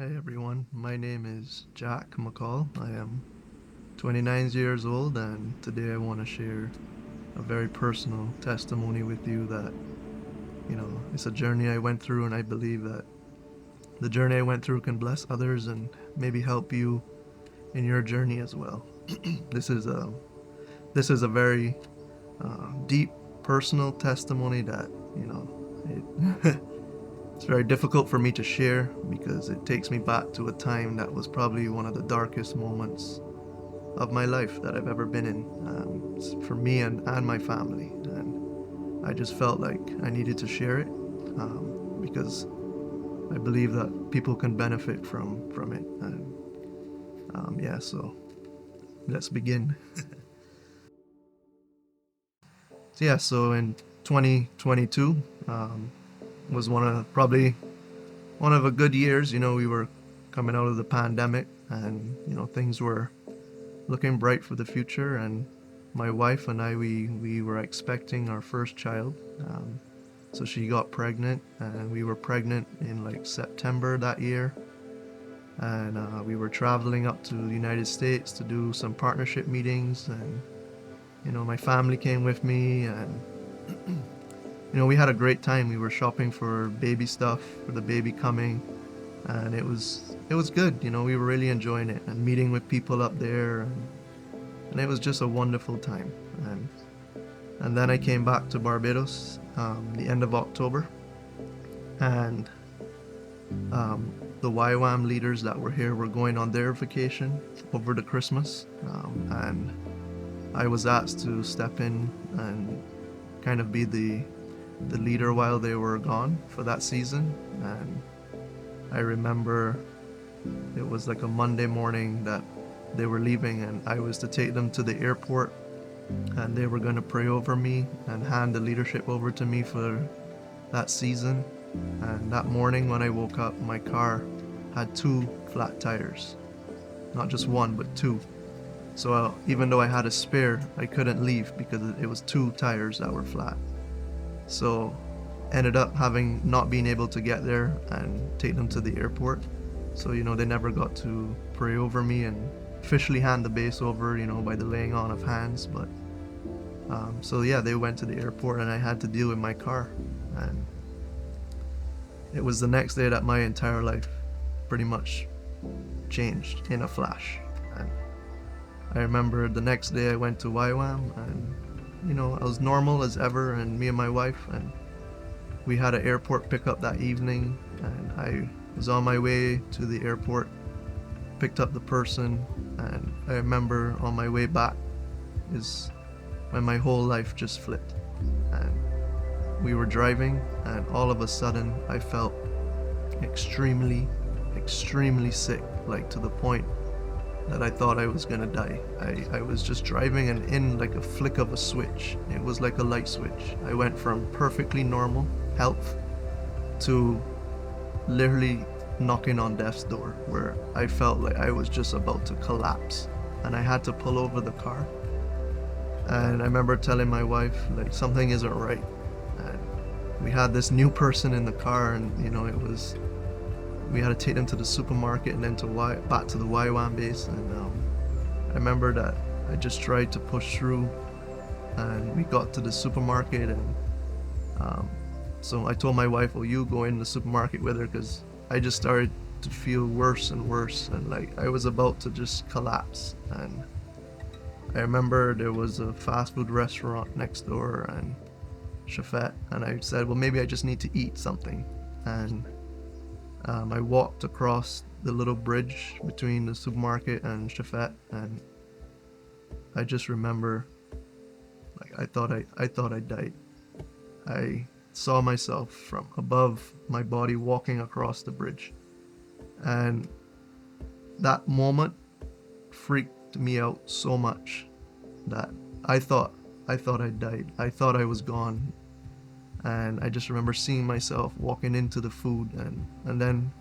Hey everyone, my name is Jack McCall. I am 29 years old, and today I want to share a very personal testimony with you that, it's a journey I went through, and I believe that the journey I went through can bless others and maybe help you in your journey as well. this is a this is a very deep personal testimony that, it it's very difficult for me to share because it takes me back to a time that was probably one of the darkest moments of my life that I've ever been in, for me and my family. And I just felt like I needed to share it because I believe that people can benefit from it. And yeah, so let's begin. So in 2022 was probably one of a good years. We were coming out of the pandemic, and things were looking bright for the future. And my wife and I, we were expecting our first child. So she got pregnant, and we were pregnant in like September that year. And we were traveling up to the United States to do some partnership meetings, and my family came with me, and we had a great time. We were shopping for baby stuff for the baby coming, and it was good. We were really enjoying it and meeting with people up there, and it was just a wonderful time. And then I came back to Barbados the end of October, and the YWAM leaders that were here were going on their vacation over the Christmas, and I was asked to step in and kind of be the leader while they were gone for that season. And I remember it was like a Monday morning that they were leaving, and I was to take them to the airport, and they were going to pray over me and hand the leadership over to me for that season. And that morning when I woke up, my car had 2 flat tires. Not just one, but 2. So even though I had a spare, I couldn't leave because it was 2 tires that were flat. So ended up having not being able to get there and take them to the airport. So they never got to pray over me and officially hand the base over, by the laying on of hands. But so yeah, they went to the airport, and I had to deal with my car. And it was the next day that my entire life pretty much changed in a flash. And I remember the next day I went to YWAM, and I was normal as ever, and me and my wife, and we had an airport pickup that evening, and I was on my way to the airport, picked up the person, and I remember on my way back is when my whole life just flipped. And we were driving, and all of a sudden I felt extremely, extremely sick, like to the point that I thought I was gonna die. I was just driving, and in like a flick of a switch, it was like a light switch, I went from perfectly normal health to literally knocking on death's door, where I felt like I was just about to collapse, and I had to pull over the car. And I remember telling my wife, like, something isn't right. And we had this new person in the car, and we had to take them to the supermarket and then back to the YWAM base. And I remember that I just tried to push through, and we got to the supermarket, and so I told my wife, "Well, you go in the supermarket with her," because I just started to feel worse and worse, and like I was about to just collapse. And I remember there was a fast food restaurant next door, and Chefette, and I said, well, maybe I just need to eat something. And I walked across the little bridge between the supermarket and Chefette, and I just remember, like, I thought I died. I saw myself from above my body walking across the bridge, and that moment freaked me out so much that I thought I died. I thought I was gone. And I just remember seeing myself walking into the food, and then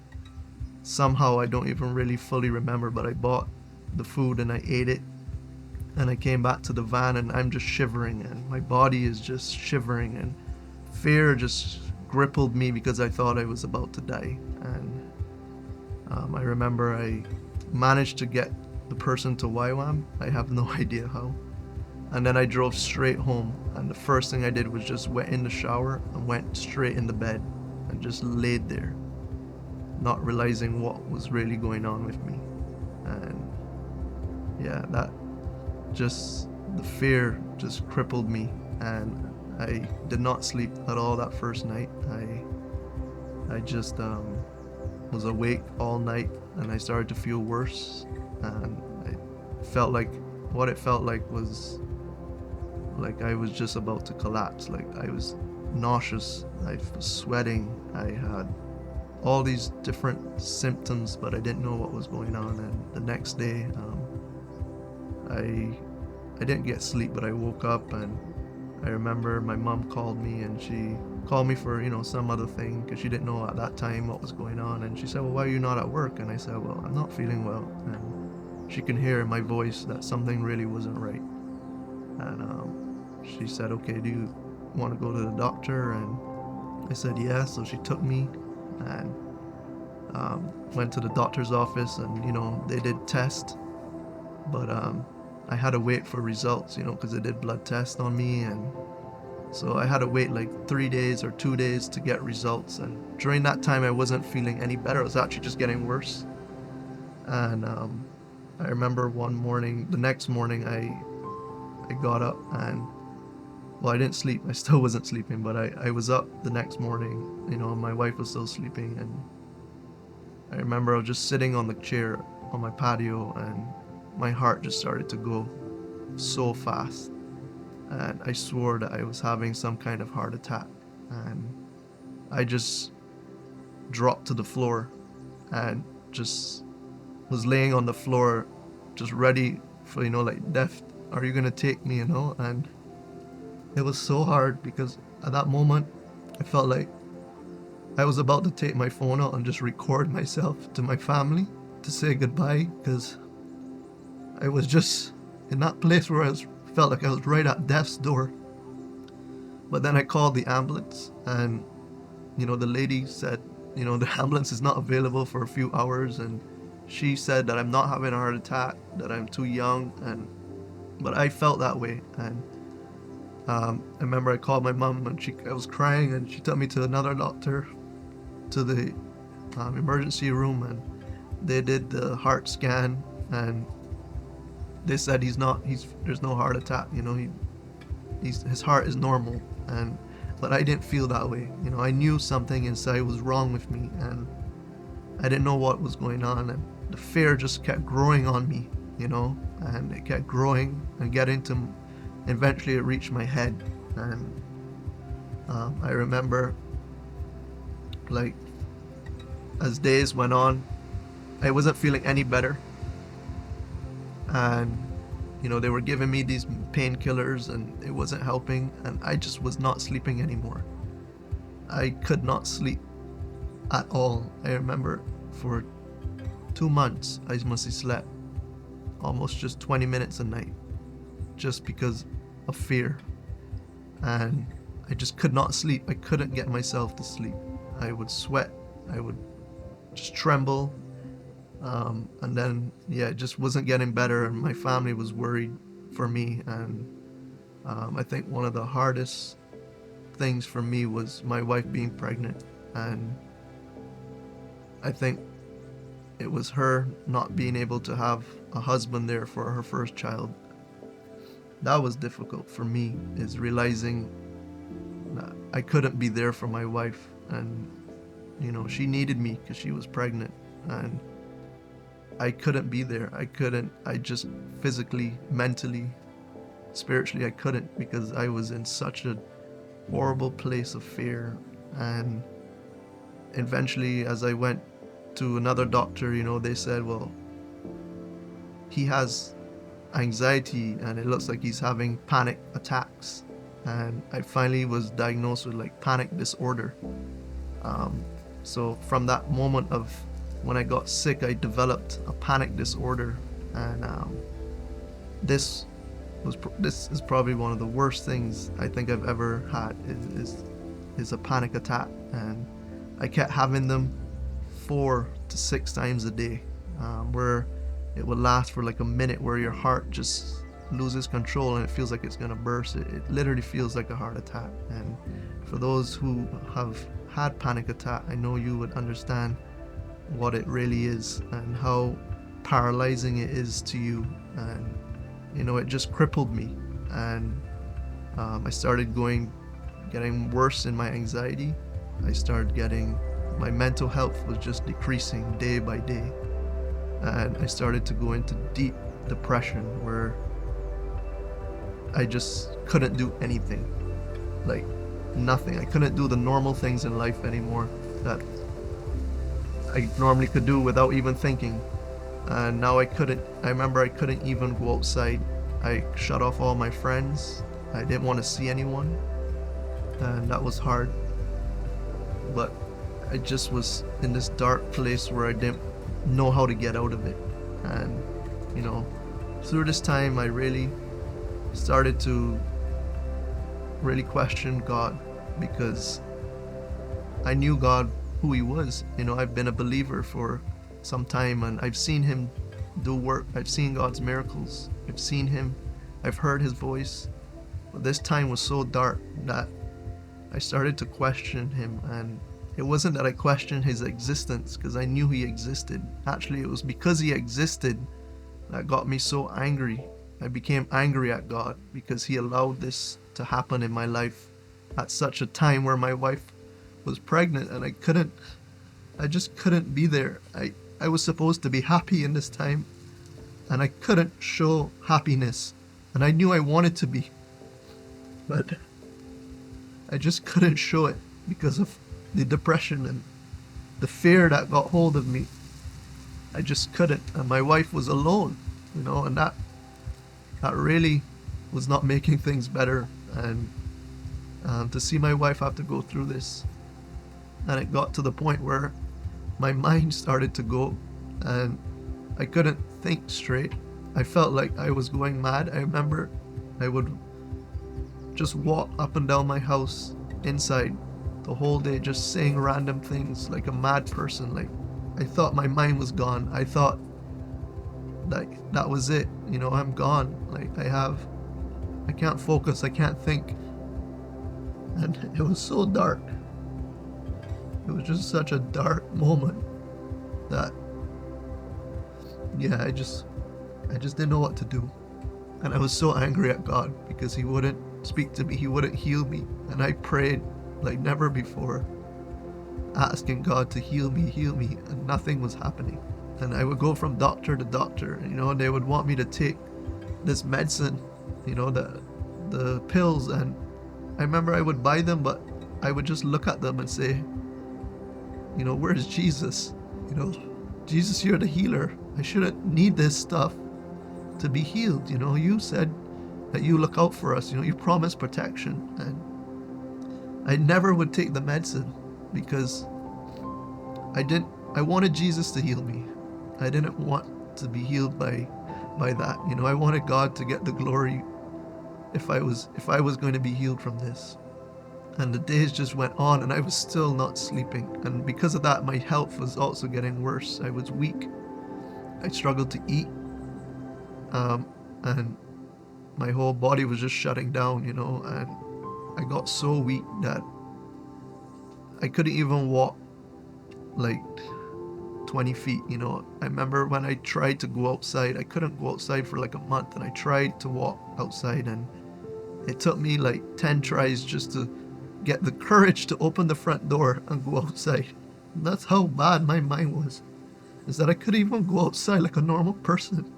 somehow, I don't even really fully remember, but I bought the food and I ate it, and I came back to the van, and I'm just shivering, and my body is just shivering, and fear just grappled me because I thought I was about to die. And I remember I managed to get the person to YWAM. I have no idea how. And then I drove straight home, and the first thing I did was just went in the shower and went straight in the bed and just laid there, not realizing what was really going on with me. And yeah, that just, the fear just crippled me, and I did not sleep at all that first night. I just was awake all night, and I started to feel worse, and I felt like, what it felt like was like I was just about to collapse. Like I was nauseous, I was sweating, I had all these different symptoms, but I didn't know what was going on. And the next day, I didn't get sleep, but I woke up, and I remember my mom called me, and she called me for, some other thing, because she didn't know at that time what was going on. And she said, well, why are you not at work? And I said, well, I'm not feeling well. And she can hear in my voice that something really wasn't right. And she said, okay, do you want to go to the doctor? And I said, yeah. So she took me and went to the doctor's office, and they did test, but I had to wait for results, because they did blood tests on me. And so I had to wait like 3 days or 2 days to get results. And during that time, I wasn't feeling any better. It was actually just getting worse. And I remember the next morning, I got up, and well, I didn't sleep. I still wasn't sleeping, but I was up the next morning. My wife was still sleeping, and I remember I was just sitting on the chair on my patio, and my heart just started to go so fast, and I swore that I was having some kind of heart attack. And I just dropped to the floor and just was laying on the floor, just ready for, like, death. Are you gonna take me, And it was so hard, because at that moment I felt like I was about to take my phone out and just record myself to my family to say goodbye, because I was just in that place where felt like I was right at death's door. But then I called the ambulance, and the lady said, the ambulance is not available for a few hours, and she said that I'm not having a heart attack, that I'm too young. But I felt that way. And I remember I called my mom, and I was crying, and she took me to another doctor, to the emergency room, and they did the heart scan, and they said there's no heart attack, his heart is normal. But I didn't feel that way. I knew something inside was wrong with me, and I didn't know what was going on, and the fear just kept growing on me, and it kept growing and getting to, eventually it reached my head. And I remember, like, as days went on, I wasn't feeling any better, and they were giving me these painkillers, and it wasn't helping, and I just was not sleeping anymore. I could not sleep at all. I remember for 2 months I must have slept almost just 20 minutes a night, just because of fear. And I just could not sleep. I couldn't get myself to sleep. I would sweat, I would just tremble, and then it just wasn't getting better, and my family was worried for me. And I think one of the hardest things for me was my wife being pregnant, and I think it was her not being able to have a husband there for her first child. That was difficult for me, is realizing that I couldn't be there for my wife, and she needed me because she was pregnant, and I couldn't be there. I just physically, mentally, spiritually, I couldn't, because I was in such a horrible place of fear. And eventually, as I went to another doctor, they said, well, he has anxiety, and it looks like he's having panic attacks. And I finally was diagnosed with, like, panic disorder. So from that moment of when I got sick, I developed a panic disorder. And this is probably one of the worst things I think I've ever had, is a panic attack. And I kept having them 4 to 6 times a day, where it will last for like a minute, where your heart just loses control and it feels like it's gonna burst. It literally feels like a heart attack. And for those who have had panic attack, I know you would understand what it really is and how paralyzing it is to you. And it just crippled me. And I started getting worse in my anxiety. My mental health was just decreasing day by day. And I started to go into deep depression, where I just couldn't do anything. Like, nothing. I couldn't do the normal things in life anymore that I normally could do without even thinking. And now I remember I couldn't even go outside. I shut off all my friends. I didn't want to see anyone. And that was hard. But I just was in this dark place where I didn't know how to get out of it. And, through this time, I really started to really question God, because I knew God, who He was. I've been a believer for some time, and I've seen Him do work. I've seen God's miracles. I've seen Him. I've heard His voice. But this time was so dark that I started to question Him. And it wasn't that I questioned His existence, because I knew He existed. Actually, it was because He existed that got me so angry. I became angry at God because He allowed this to happen in my life at such a time where my wife was pregnant, and I just couldn't be there. I was supposed to be happy in this time, and I couldn't show happiness. And I knew I wanted to be, but I just couldn't show it because of the depression and the fear that got hold of me. I just couldn't. And my wife was alone, and that really was not making things better. And to see my wife have to go through this, and it got to the point where my mind started to go, and I couldn't think straight. I felt like I was going mad. I remember I would just walk up and down my house inside the whole day, just saying random things like a mad person. Like, I thought my mind was gone. I thought like that was it. I'm gone. Like, I can't focus. I can't think. And it was so dark. It was just such a dark moment that, I just didn't know what to do. And I was so angry at God because He wouldn't speak to me. He wouldn't heal me. And I prayed like never before, asking God to heal me, and nothing was happening. And I would go from doctor to doctor, and they would want me to take this medicine, the pills. And I remember I would buy them, but I would just look at them and say, where's Jesus? Jesus, you're the healer. I shouldn't need this stuff to be healed. You said that you look out for us. You promised protection. And I never would take the medicine because I wanted Jesus to heal me. I didn't want to be healed by that. I wanted God to get the glory if I was going to be healed from this. And the days just went on, and I was still not sleeping. And because of that, my health was also getting worse. I was weak. I struggled to eat. And my whole body was just shutting down, and I got so weak that I couldn't even walk like 20 feet. I remember when I tried to go outside, I couldn't go outside for like a month, and I tried to walk outside, and it took me like 10 tries just to get the courage to open the front door and go outside. And that's how bad my mind was, is that I couldn't even go outside like a normal person.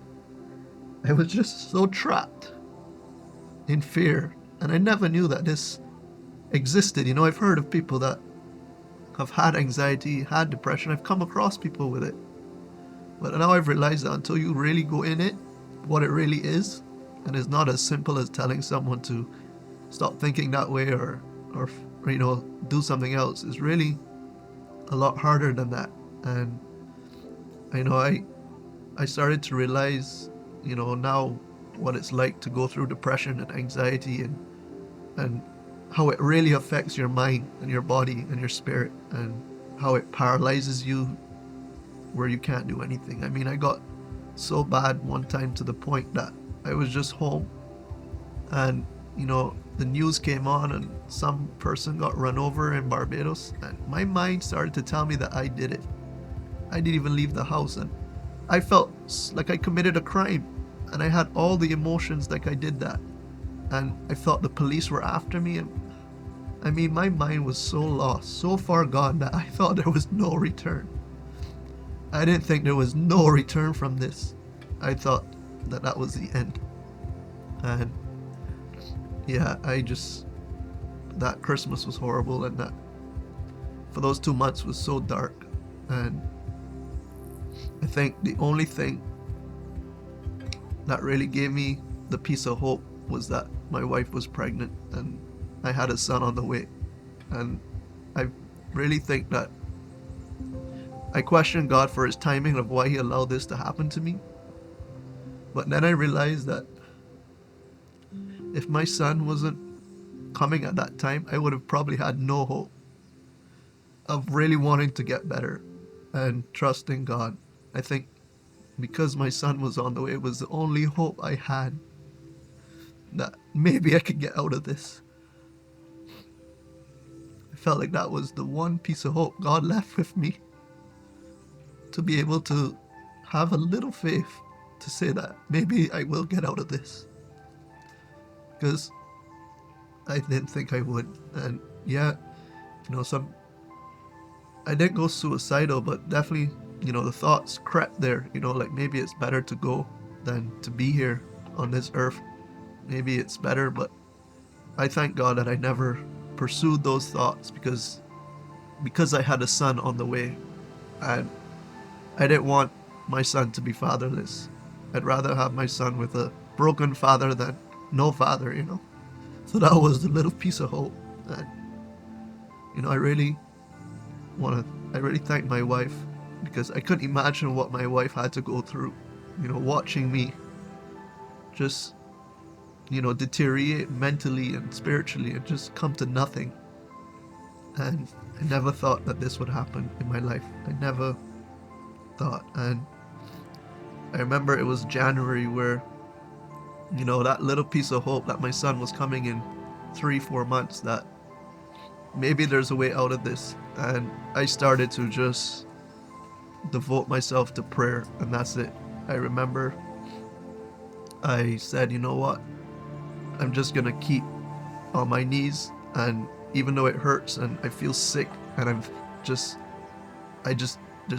I was just so trapped in fear, and I never knew that this existed. I've heard of people that have had anxiety, had depression. I've come across people with it. But now I've realized that until you really go in it, what it really is, and it's not as simple as telling someone to stop thinking that way or do something else. It's really a lot harder than that. And I started to realize, now what it's like to go through depression and anxiety, and how it really affects your mind and your body and your spirit, and how it paralyzes you where you can't do anything. I mean, I got so bad one time to the point that I was just home, and the news came on and some person got run over in Barbados, and my mind started to tell me that I did it. I didn't even leave the house, and I felt like I committed a crime, and I had all the emotions like I did that, and I felt the police were after me. And I mean, my mind was so lost, so far gone, that I thought there was no return. I didn't think there was no return from this. I thought that that was the end. And yeah, that Christmas was horrible, and that for those 2 months was so dark. And I think the only thing that really gave me the piece of hope was that my wife was pregnant and I had a son on the way. And I really think that I questioned God for his timing of why he allowed this to happen to me. But then I realized that if my son wasn't coming at that time, I would have probably had no hope of really wanting to get better and trusting God. I think because my son was on the way, it was the only hope I had that maybe I could get out of this. I felt like that was the one piece of hope God left with me, to be able to have a little faith to say that maybe I will get out of this. Because I didn't think I would. And yeah, I didn't go suicidal, but definitely, the thoughts crept there, like maybe it's better to go than to be here on this earth. Maybe it's better, but I thank God that I never pursued those thoughts because I had a son on the way, and I didn't want my son to be fatherless. I'd rather have my son with a broken father than no father, So that was the little piece of hope. And I really thank my wife, because I couldn't imagine what my wife had to go through, watching me just, deteriorate mentally and spiritually and just come to nothing. And I never thought that this would happen in my life. I never thought. And I remember it was January where, that little piece of hope that my son was coming in 3-4 months, that maybe there's a way out of this. And I started to just devote myself to prayer, and that's it. I remember I said, you know what? I'm just gonna keep on my knees, and even though it hurts and I feel sick and there's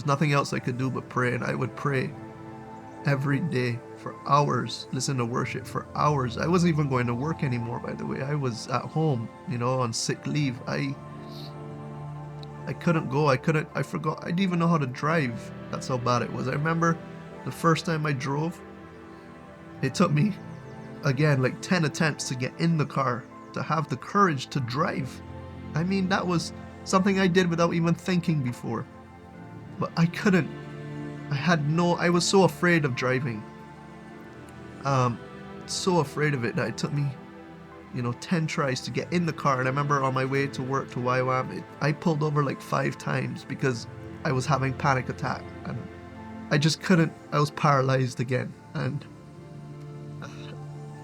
nothing else I could do but pray. And I would pray every day for hours, listen to worship for hours. I wasn't even going to work anymore, by the way. I was at home, on sick leave. I couldn't go. I forgot. I didn't even know how to drive. That's how bad it was. I remember the first time I drove, it took me, again, like 10 attempts to get in the car, to have the courage to drive. I mean, that was something I did without even thinking before. But I couldn't. I was so afraid of driving. So afraid of it that it took me, 10 tries to get in the car. And I remember on my way to work to YWAM, I pulled over like 5 times because I was having panic attack. And I just couldn't. I was paralyzed again. And,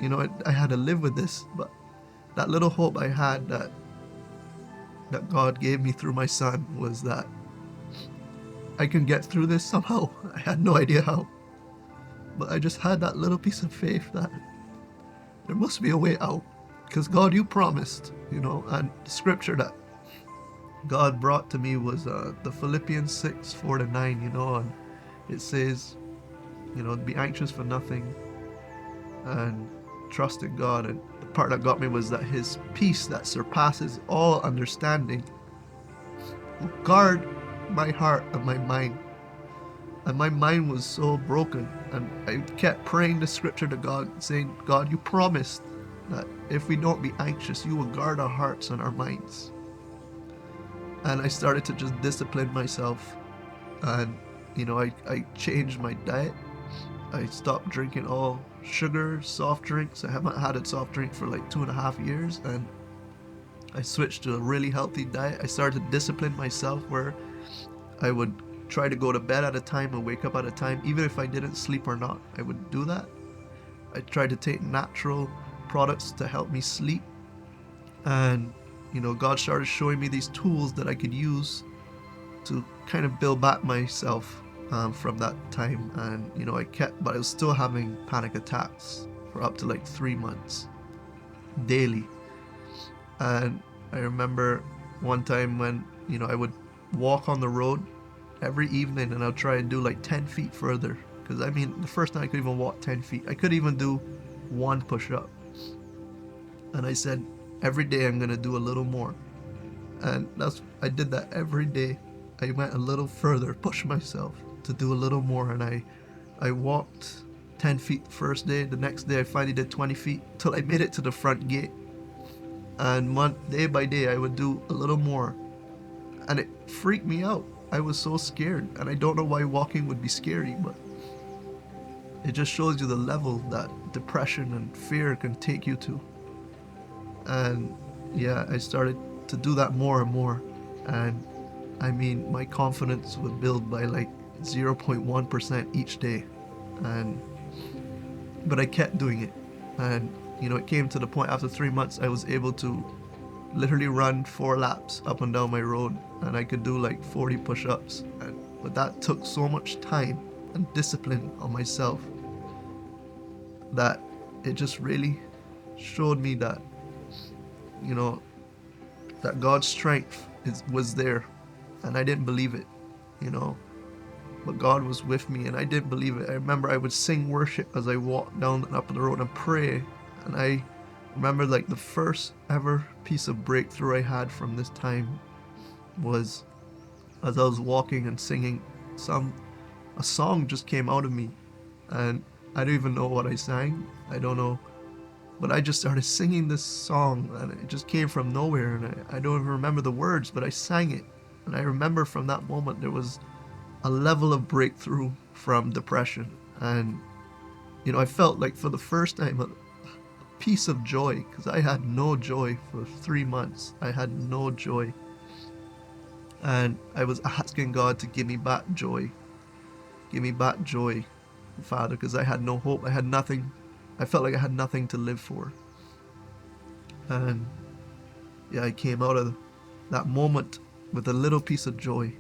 I had to live with this. But that little hope I had that God gave me through my son was that I can get through this somehow. I had no idea how. But I just had that little piece of faith that there must be a way out. Because God, you promised, and the scripture that God brought to me was the Philippians 6:4-9, and it says, be anxious for nothing and trust in God. And the part that got me was that his peace that surpasses all understanding will guard my heart and my mind. And my mind was so broken, and I kept praying the scripture to God, saying, God, you promised that if we don't be anxious, you will guard our hearts and our minds. And I started to just discipline myself, and I changed my diet. I stopped drinking all sugar, soft drinks. I haven't had a soft drink for like 2.5 years, and I switched to a really healthy diet. I started to discipline myself where I would try to go to bed at a time and wake up at a time, even if I didn't sleep or not. I would do that. I tried to take natural products to help me sleep. And, God started showing me these tools that I could use to kind of build back myself from that time. And, but I was still having panic attacks for up to like 3 months daily. And I remember one time when, I would walk on the road every evening and I'd try and do like 10 feet further. Because the first time I could even walk 10 feet, I could even do one push up. And I said, every day I'm going to do a little more. And I did that every day. I went a little further, pushed myself to do a little more. And I walked 10 feet the first day. The next day I finally did 20 feet till I made it to the front gate. And day by day I would do a little more. And it freaked me out. I was so scared. And I don't know why walking would be scary, but it just shows you the level that depression and fear can take you to. And yeah, I started to do that more and more. And my confidence would build by like 0.1% each day. But I kept doing it. And, it came to the point after 3 months, I was able to literally run 4 laps up and down my road. And I could do like 40 push-ups. But that took so much time and discipline on myself that it just really showed me that, that God's strength was there. And I didn't believe it, but God was with me and I didn't believe it. I remember I would sing worship as I walked down and up the road and pray. And I remember like the first ever piece of breakthrough I had from this time was as I was walking and singing, a song just came out of me. And I don't even know what I sang. I don't know. But I just started singing this song and it just came from nowhere. And I don't even remember the words, but I sang it. And I remember from that moment there was a level of breakthrough from depression. And, I felt like for the first time a piece of joy, because I had no joy for 3 months. I had no joy. And I was asking God to give me back joy. Give me back joy, Father, because I had no hope. I had nothing. I felt like I had nothing to live for. And yeah, I came out of that moment with a little piece of joy.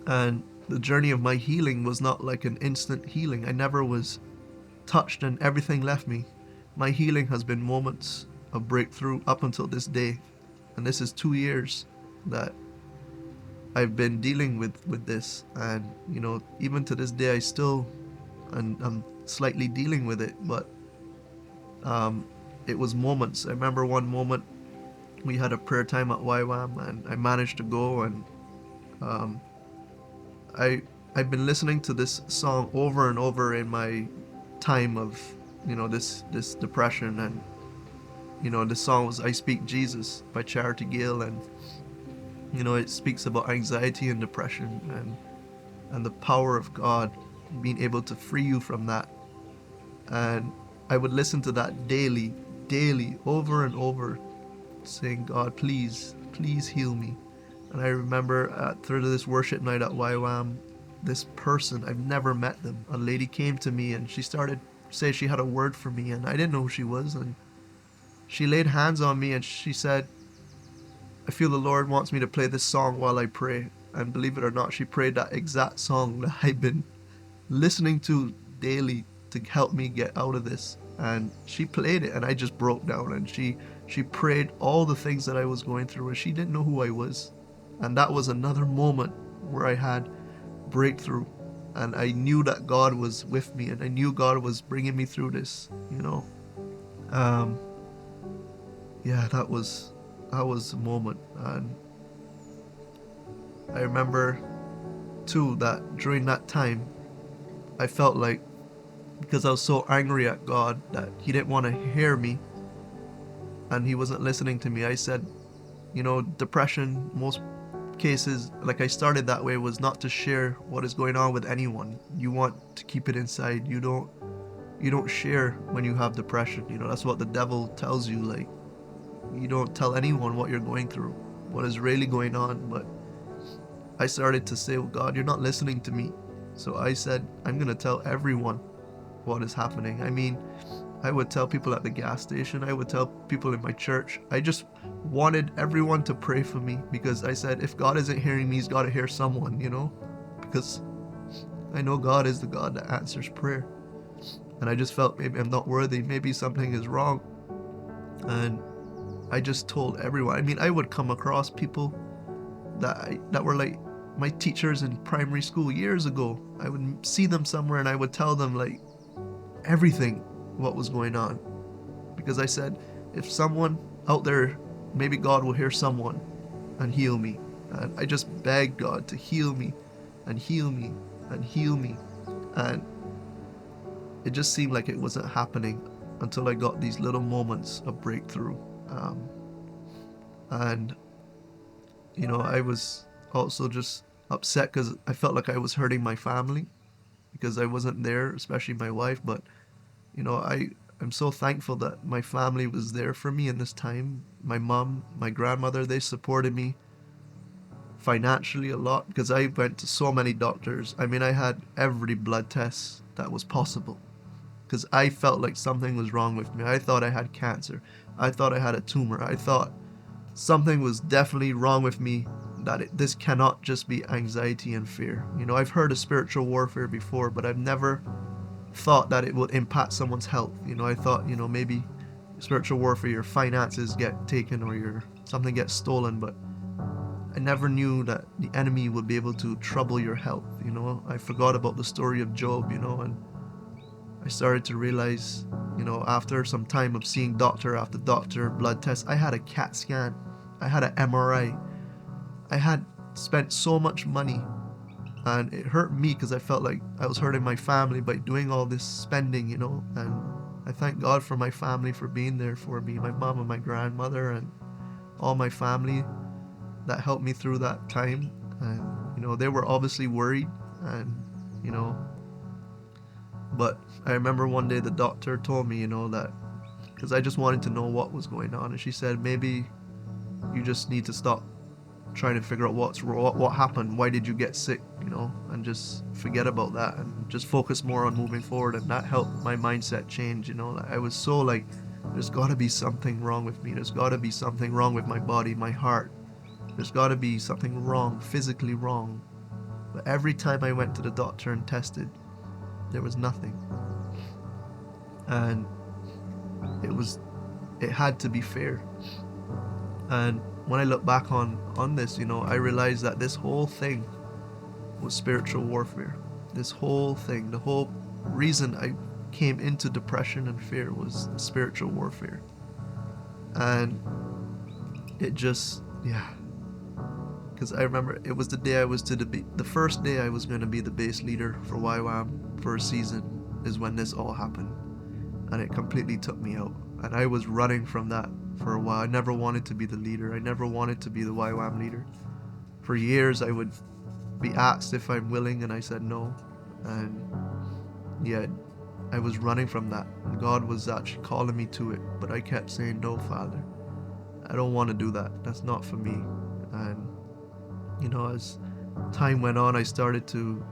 And the journey of my healing was not like an instant healing. I never was touched and everything left me. My healing has been moments of breakthrough up until this day. And this is 2 years that I've been dealing with this. And, even to this day, I'm slightly dealing with it. But it was moments. I remember one moment we had a prayer time at YWAM and I managed to go and I've been listening to this song over and over in my time of, this depression. And, the song was I Speak Jesus by Charity Gale. And, it speaks about anxiety and depression and the power of God being able to free you from that. And I would listen to that daily, over and over, saying, God, please heal me. And I remember through this worship night at YWAM, this person, I've never met them, a lady came to me and she started saying she had a word for me, and I didn't know who she was. And she laid hands on me and she said, I feel the Lord wants me to play this song while I pray. And believe it or not, she prayed that exact song that I've been listening to daily to help me get out of this. And she played it and I just broke down, and she prayed all the things that I was going through, and she didn't know who I was. And that was another moment where I had breakthrough, and I knew that God was with me, and I knew God was bringing me through this, yeah, that was a moment. And I remember too that during that time I felt like, because I was so angry at God that he didn't want to hear me and he wasn't listening to me, I said, depression, most cases, like I started that way, was not to share what is going on with anyone. You want to keep it inside. You don't share when you have depression. That's what the devil tells you. Like, you don't tell anyone what you're going through, what is really going on. But I started to say, oh God, you're not listening to me. So I said, I'm going to tell everyone what is happening. I mean, I would tell people at the gas station. I would tell people in my church. I just wanted everyone to pray for me, because I said, if God isn't hearing me, he's got to hear someone, because I know God is the God that answers prayer. And I just felt maybe I'm not worthy. Maybe something is wrong. And I just told everyone. I mean, I would come across people that were like my teachers in primary school years ago. I would see them somewhere and I would tell them like everything what was going on, because I said, if someone out there, maybe God will hear someone and heal me. And I just begged God to heal me and heal me and heal me. And it just seemed like it wasn't happening until I got these little moments of breakthrough. And I was also just upset because I felt like I was hurting my family because I wasn't there, especially my wife. But I'm so thankful that my family was there for me in this time. My mom, my grandmother, they supported me financially a lot, because I went to so many doctors. I mean, I had every blood test that was possible, because I felt like something was wrong with me. I thought I had cancer. I thought I had a tumor. I thought something was definitely wrong with me, that this cannot just be anxiety and fear. I've heard of spiritual warfare before, but I've never thought that it would impact someone's health. I thought, maybe spiritual warfare, your finances get taken or something gets stolen, but I never knew that the enemy would be able to trouble your health. I forgot about the story of Job, and I started to realize, after some time of seeing doctor after doctor, blood tests, I had a CAT scan, I had an MRI, I had spent so much money, and it hurt me because I felt like I was hurting my family by doing all this spending, and I thank God for my family for being there for me, my mom and my grandmother and all my family that helped me through that time. And they were obviously worried, and but I remember one day the doctor told me, that, because I just wanted to know what was going on, and she said, maybe you just need to stop trying to figure out what happened, why did you get sick, and just forget about that and just focus more on moving forward. And that helped my mindset change. I was so like, there's got to be something wrong with me, there's got to be something wrong with my body, my heart, there's got to be something wrong, physically wrong. But every time I went to the doctor and tested, there was nothing. And it had to be fair. And when I look back on this, I realized that this whole thing was spiritual warfare. This whole thing, the whole reason I came into depression and fear was spiritual warfare. And it just, because I remember it was the day I was the first day I was going to be the bass leader for YWAM for a season is when this all happened. And it completely took me out. And I was running from that for a while. I never wanted to be the leader. I never wanted to be the YWAM leader. For years I would be asked if I'm willing, and I said no. And I was running from that. And God was actually calling me to it. But I kept saying, no, Father, I don't want to do that. That's not for me. And as time went on, I started to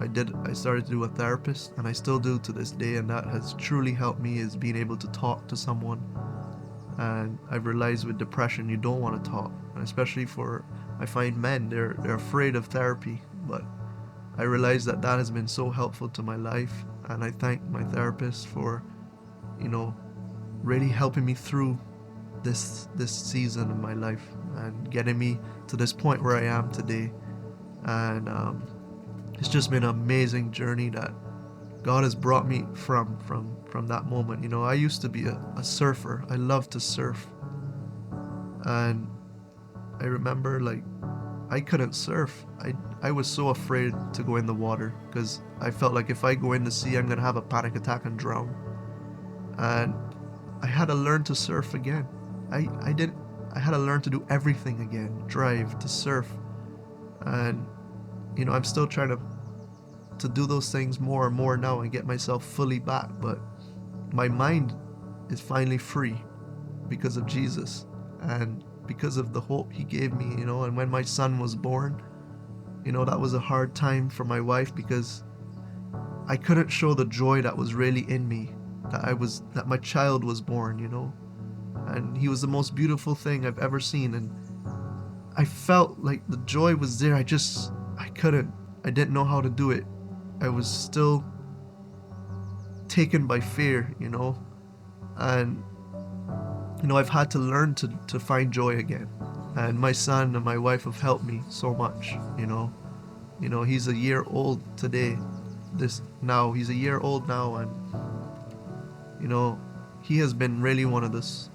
do a therapist, and I still do to this day, and that has truly helped me, is being able to talk to someone. And I've realized with depression, you don't want to talk, and especially I find men, they're afraid of therapy. But I realized that has been so helpful to my life, and I thank my therapist for really helping me through this season of my life and getting me to this point where I am today. And it's just been an amazing journey that God has brought me from that moment. I used to be a surfer. I loved to surf. And I remember I couldn't surf. I was so afraid to go in the water because I felt like if I go in the sea, I'm going to have a panic attack and drown. And I had to learn to surf again. I had to learn to do everything again, drive, to surf. And I'm still trying to do those things more and more now and get myself fully back. But my mind is finally free because of Jesus and because of the hope he gave me, and when my son was born, That was a hard time for my wife because I couldn't show the joy that was really in me, that my child was born, and he was the most beautiful thing I've ever seen. And I felt like the joy was there. I didn't know how to do it. I was still taken by fear, and, I've had to learn to find joy again. And my son and my wife have helped me so much, he's a year old today. He's a year old now, and, he has been really one of the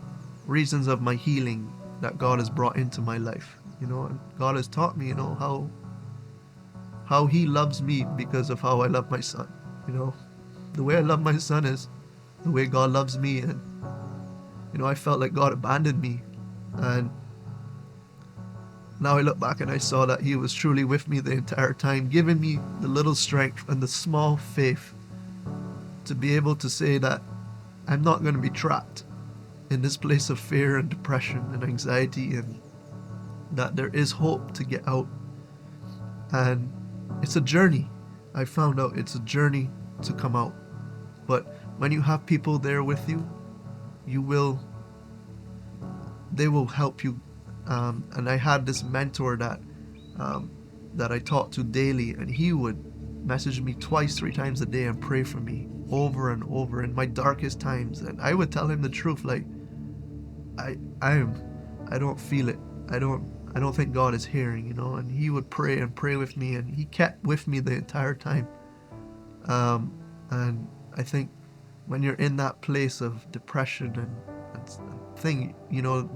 reasons of my healing that God has brought into my life, and God has taught me, how he loves me because of how I love my son. The way I love my son is the way God loves me. And I felt like God abandoned me, and now I look back and I saw that he was truly with me the entire time, giving me the little strength and the small faith to be able to say that I'm not going to be trapped in this place of fear and depression and anxiety, and that there is hope to get out. And it's a journey. I found out it's a journey to come out. But when you have people there with you, they will help you. And I had this mentor that I talked to daily, and he would message me 3 times a day and pray for me over and over in my darkest times. And I would tell him the truth, like, I don't feel it. I don't think God is hearing, and he would pray and pray with me, and he kept with me the entire time. And I think when you're in that place of depression and thing,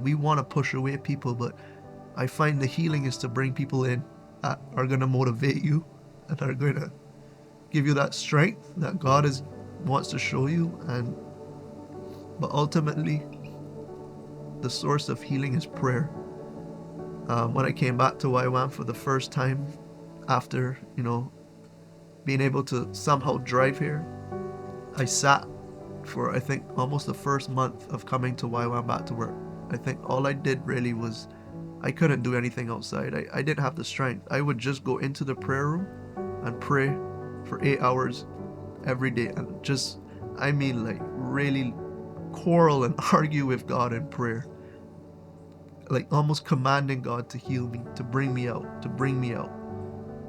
we want to push away people, but I find the healing is to bring people in that are going to motivate you, that are going to give you that strength that God wants to show you. But ultimately, the source of healing is prayer. When I came back to YWAM for the first time after, being able to somehow drive here, I sat for, I think, almost the first month of coming to YWAM back to work. I think all I did really was, I couldn't do anything outside. I didn't have the strength. I would just go into the prayer room and pray for 8 hours every day, and like really quarrel and argue with God in prayer, like almost commanding God to heal me, to bring me out.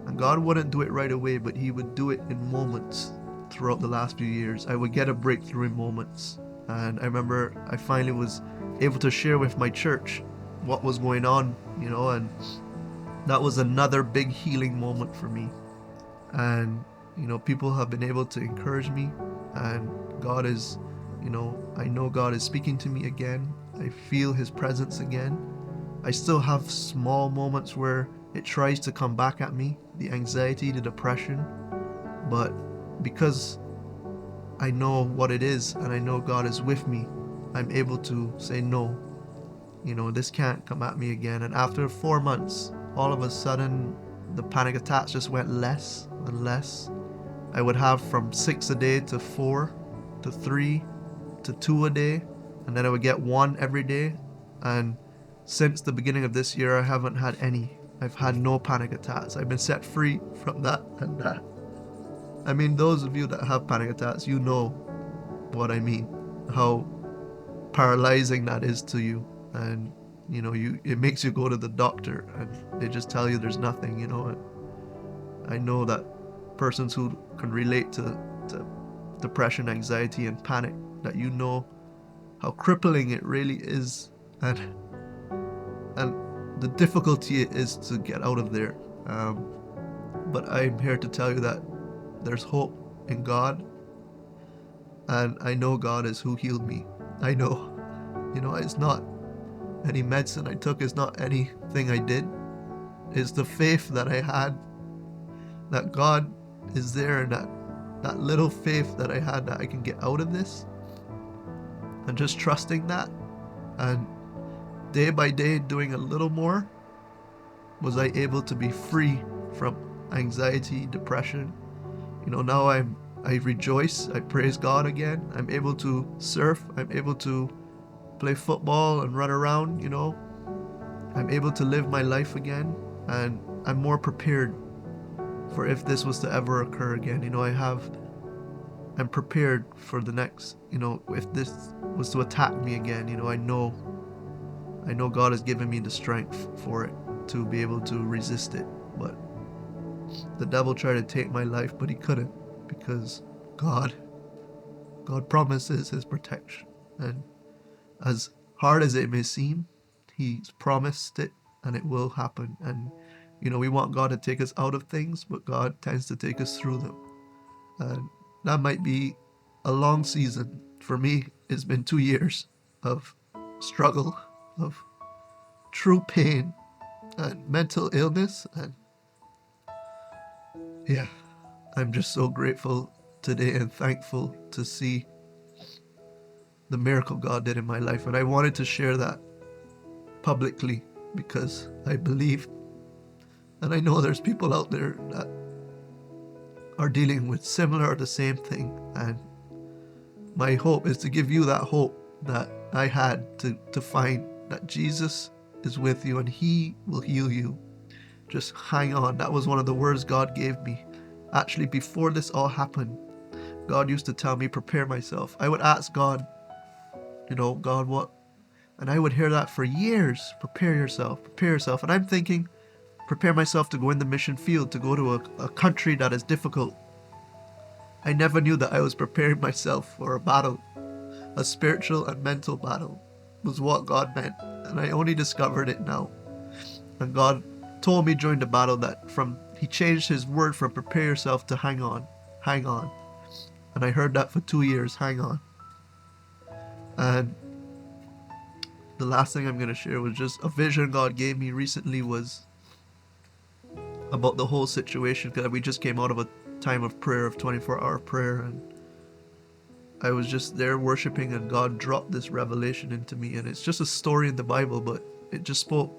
And God wouldn't do it right away, but he would do it in moments. Throughout the last few years, I would get a breakthrough in moments. And I remember I finally was able to share with my church what was going on, and that was another big healing moment for me. And people have been able to encourage me, and God is, I know God is speaking to me again. I feel his presence again. I still have small moments where it tries to come back at me, the anxiety, the depression, but because I know what it is and I know God is with me, I'm able to say no. This can't come at me again. And after 4 months, all of a sudden, the panic attacks just went less and less. I would have from 6 a day to 4 to 3 to 2 a day, and then I would get 1 every day. And since the beginning of this year, I haven't had any. I've had no panic attacks. I've been set free from that and that. I mean, those of you that have panic attacks, you know what I mean, how paralyzing that is to you. And, it makes you go to the doctor and they just tell you there's nothing, And I know that persons who can relate to depression, anxiety, and panic, that how crippling it really is, and the difficulty it is to get out of there. But I'm here to tell you that there's hope in God, and I know God is who healed me. I know, it's not any medicine I took, it's not anything I did. It's the faith that I had that God is there, and that little faith that I had that I can get out of this, and just trusting that, and day by day doing a little more, was I able to be free from anxiety, depression. Now I rejoice, I praise God again. I'm able to surf, I'm able to play football and run around, I'm able to live my life again, and I'm more prepared for if this was to ever occur again. I'm prepared for the next, if this was to attack me again, I know God has given me the strength for it to be able to resist it. But the devil tried to take my life, but he couldn't, because God promises his protection. And as hard as it may seem, he's promised it, and it will happen. And we want God to take us out of things, but God tends to take us through them. And that might be a long season. For me, it's been 2 years of struggle, of true pain and mental illness. And yeah, I'm just so grateful today and thankful to see the miracle God did in my life. And I wanted to share that publicly because I believe, and I know there's people out there that are dealing with similar or the same thing. And my hope is to give you that hope that I had, to find that Jesus is with you and he will heal you. Just hang on. That was one of the words God gave me. Actually, before this all happened, God used to tell me, prepare myself. I would ask God, God, what? And I would hear that for years. Prepare yourself, prepare yourself. And I'm thinking, prepare myself to go in the mission field, to go to a country that is difficult. I never knew that I was preparing myself for a battle. A spiritual and mental battle was what God meant. And I only discovered it now. And God told me during the battle that he changed his word from prepare yourself to hang on, hang on. And I heard that for 2 years, hang on. And the last thing I'm going to share was just a vision God gave me recently, was about the whole situation, because we just came out of a time of prayer, of 24-hour prayer, and I was just there worshiping, and God dropped this revelation into me. And it's just a story in the Bible, but it just spoke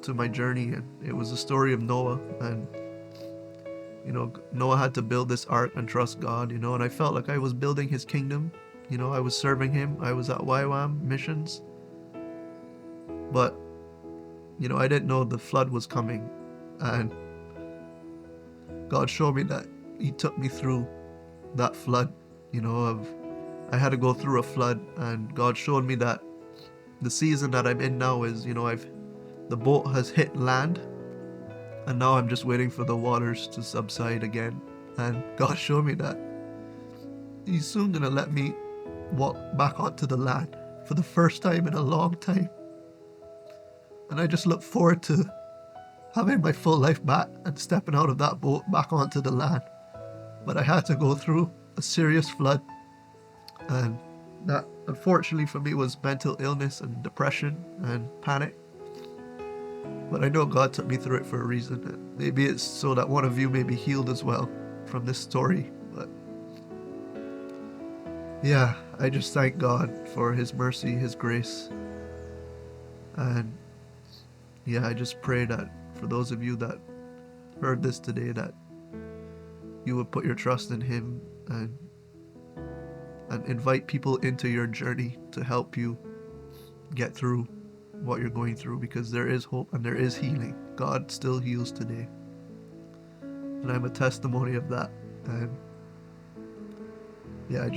to my journey. And it was the story of Noah. And Noah had to build this ark and trust God, and I felt like I was building his kingdom. I was serving him. I was at YWAM missions. But, I didn't know the flood was coming. And God showed me that he took me through that flood, I had to go through a flood. And God showed me that the season that I'm in now is, the boat has hit land. And now I'm just waiting for the waters to subside again. And God showed me that he's soon going to let me walk back onto the land for the first time in a long time. And I just look forward to having my full life back and stepping out of that boat back onto the land. But I had to go through a serious flood. And that, unfortunately for me, was mental illness and depression and panic. But I know God took me through it for a reason. Maybe it's so that one of you may be healed as well from this story. But yeah, I just thank God for his mercy, his grace. And yeah, I just pray that for those of you that heard this today, that you would put your trust in him and invite people into your journey to help you get through what you're going through, because there is hope and there is healing. God still heals today, and I'm a testimony of that. And yeah,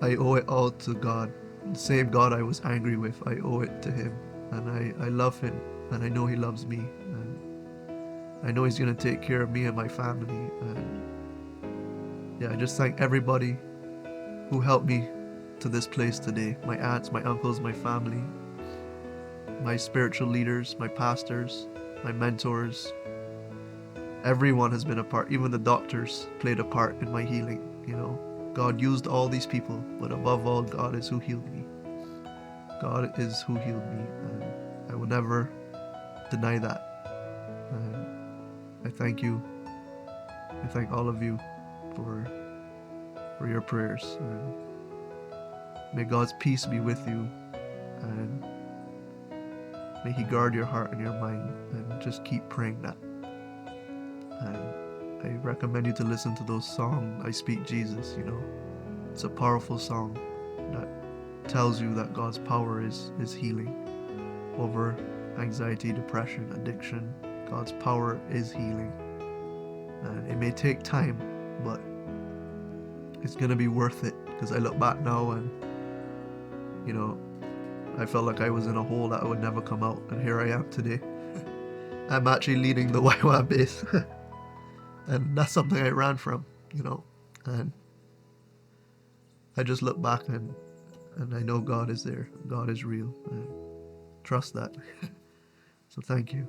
I owe it all to God. The same God I was angry with, I owe it to him. And I love him, and I know he loves me, and I know he's going to take care of me and my family. And yeah, I just thank everybody who helped me to this place today. My aunts, my uncles, my family, my spiritual leaders, my pastors, my mentors. Everyone has been a part. Even the doctors played a part in my healing. God used all these people, but above all, God is who healed me. God is who healed me, and I will never deny that. And I thank you. I thank all of you for your prayers. And may God's peace be with you, and may he guard your heart and your mind, and just keep praying that. And I recommend you to listen to those songs, I Speak Jesus. It's a powerful song that tells you that God's power is healing over anxiety, depression, addiction. God's power is healing. And it may take time, but it's gonna be worth it, because I look back now and, you know, I felt like I was in a hole that I would never come out, and here I am today. I'm actually leading the YWAM base. And that's something I ran from, and I just look back and I know God is there. God is real. And trust that. So thank you.